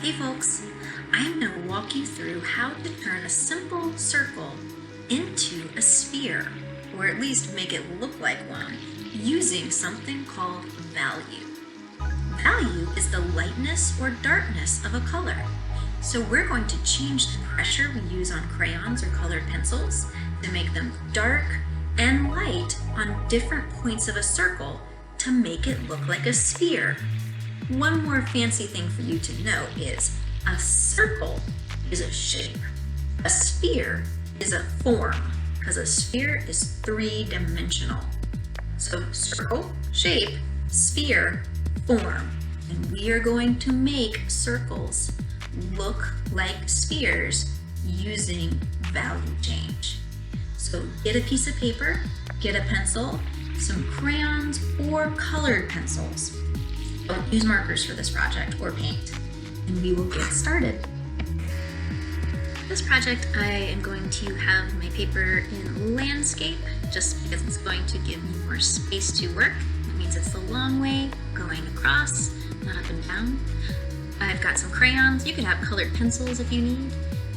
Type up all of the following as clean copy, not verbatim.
Hey folks, I'm going to walk you through how to turn a simple circle into a sphere, or at least make it look like one, using something called value. Value is the lightness or darkness of a color. So we're going to change the pressure we use on crayons or colored pencils to make them dark and light on different points of a circle to make it look like a sphere. One more fancy thing for you to know is a circle is a shape. A sphere is a form, because a sphere is three-dimensional. So circle, shape, sphere, form. And we are going to make circles look like spheres using value change. So get a piece of paper, get a pencil, some crayons or colored pencils. Don't use markers for this project or paint, and we will get started. This project I am going to have my paper in landscape just because it's going to give me more space to work. That means it's the long way going across, not up and down. I've got some crayons. You can have colored pencils if you need,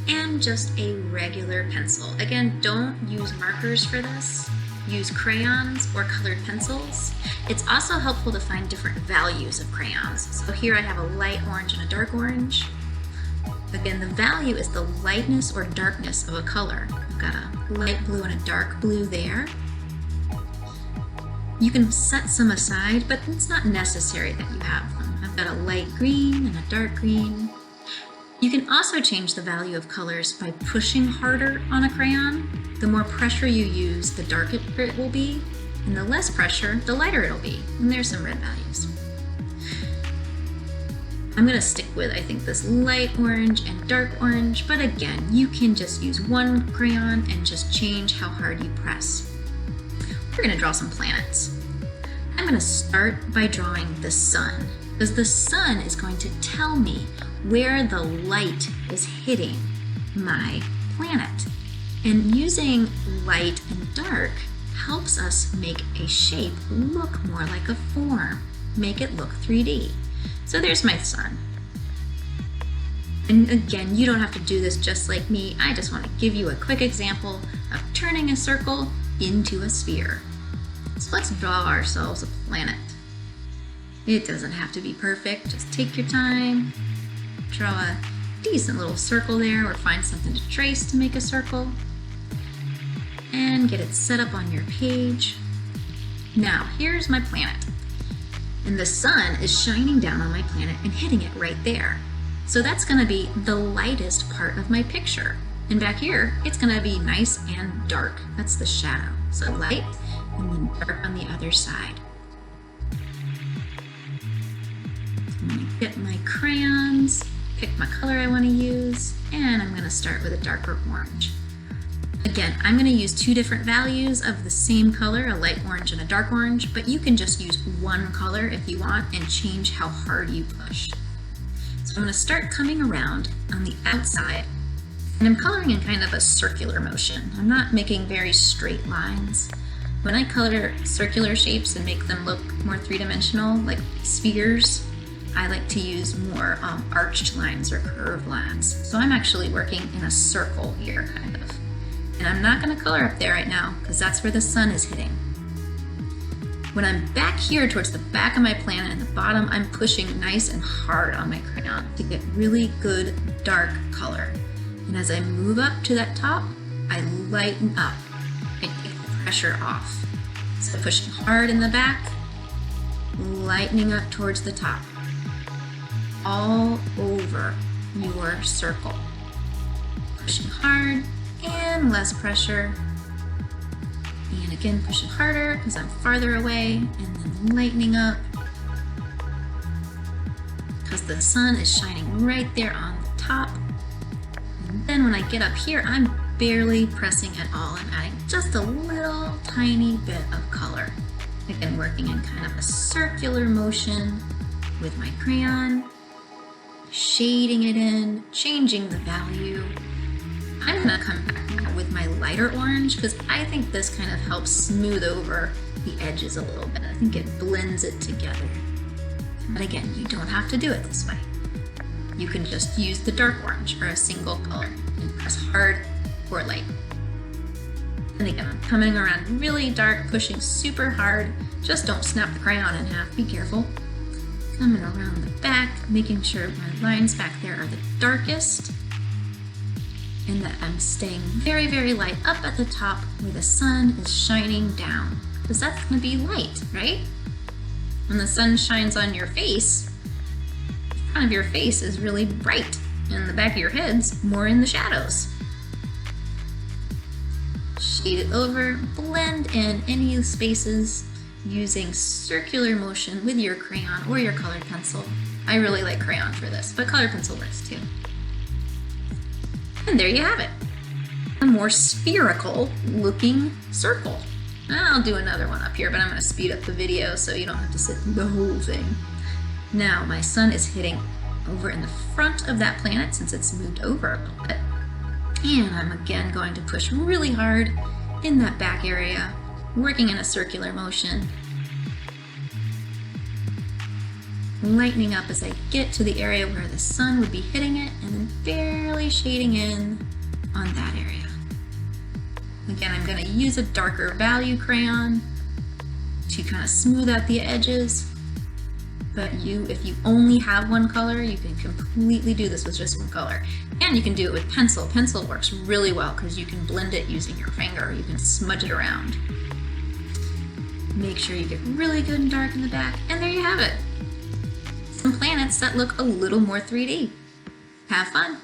and just a regular pencil. Again, don't use markers for this. Use crayons or colored pencils. It's also helpful to find different values of crayons. So here I have a light orange and a dark orange. Again, the value is the lightness or darkness of a color. I've got a light blue and a dark blue there. You can set some aside, but it's not necessary that you have them. I've got a light green and a dark green. You can also change the value of colors by pushing harder on a crayon. The more pressure you use, the darker it will be, and the less pressure, the lighter it'll be. And there's some red values. I'm gonna stick with, I think, this light orange and dark orange, but again, you can just use one crayon and just change how hard you press. We're gonna draw some planets. I'm gonna start by drawing the sun, because the sun is going to tell me where the light is hitting my planet. And using light and dark helps us make a shape look more like a form, make it look 3D. So there's my sun. And again, you don't have to do this just like me. I just want to give you a quick example of turning a circle into a sphere. So let's draw ourselves a planet. It doesn't have to be perfect, just take your time. Draw a decent little circle there, or find something to trace to make a circle. And get it set up on your page. Now, here's my planet. And the sun is shining down on my planet and hitting it right there. So that's gonna be the lightest part of my picture. And back here, it's gonna be nice and dark. That's the shadow. So light and then dark on the other side. I'm gonna get my crayons, pick my color I wanna use, and I'm gonna start with a darker orange. Again, I'm going to use two different values of the same color, a light orange and a dark orange, but you can just use one color if you want and change how hard you push. So I'm going to start coming around on the outside, and I'm coloring in kind of a circular motion. I'm not making very straight lines. When I color circular shapes and make them look more three-dimensional, like spheres, I like to use more arched lines or curved lines. So I'm actually working in a circle here, kind of. And I'm not gonna color up there right now because that's where the sun is hitting. When I'm back here towards the back of my planet and the bottom, I'm pushing nice and hard on my crayon to get really good dark color. And as I move up to that top, I lighten up and take the pressure off. So pushing hard in the back, lightening up towards the top. All over your circle. Pushing hard, and less pressure, and again pushing harder because I'm farther away, and then lightening up because the sun is shining right there on the top. And then when I get up here, I'm barely pressing at all. I'm adding just a little tiny bit of color. Again, working in kind of a circular motion with my crayon, shading it in, changing the value. I'm gonna come back now with my lighter orange because I think this kind of helps smooth over the edges a little bit. I think it blends it together. But again, you don't have to do it this way. you can just use the dark orange or a single color and press hard or light. And again, I'm coming around really dark, pushing super hard. Just don't snap the crayon in half, be careful. Coming around the back, making sure my lines back there are the darkest, and that I'm staying very, very light up at the top where the sun is shining down, because that's gonna be light, right? When the sun shines on your face, the front of your face is really bright, and the back of your head's more in the shadows. Shade it over, blend in any spaces using circular motion with your crayon or your colored pencil. I really like crayon for this, but colored pencil works too. And there you have it, a more spherical looking circle. I'll do another one up here, but I'm going to speed up the video so you don't have to sit through the whole thing. Now my sun is hitting over in the front of that planet since it's moved over a little bit. And I'm again going to push really hard in that back area, working in a circular motion. Lightening up as I get to the area where the sun would be hitting it, and then barely shading in on that area. Again, I'm going to use a darker value crayon to kind of smooth out the edges. But if you only have one color, you can completely do this with just one color. And you can do it with pencil. Pencil works really well because you can blend it using your finger. You can smudge it around. Make sure you get really good and dark in the back, and there you have it. Some planets that look a little more 3D. Have fun!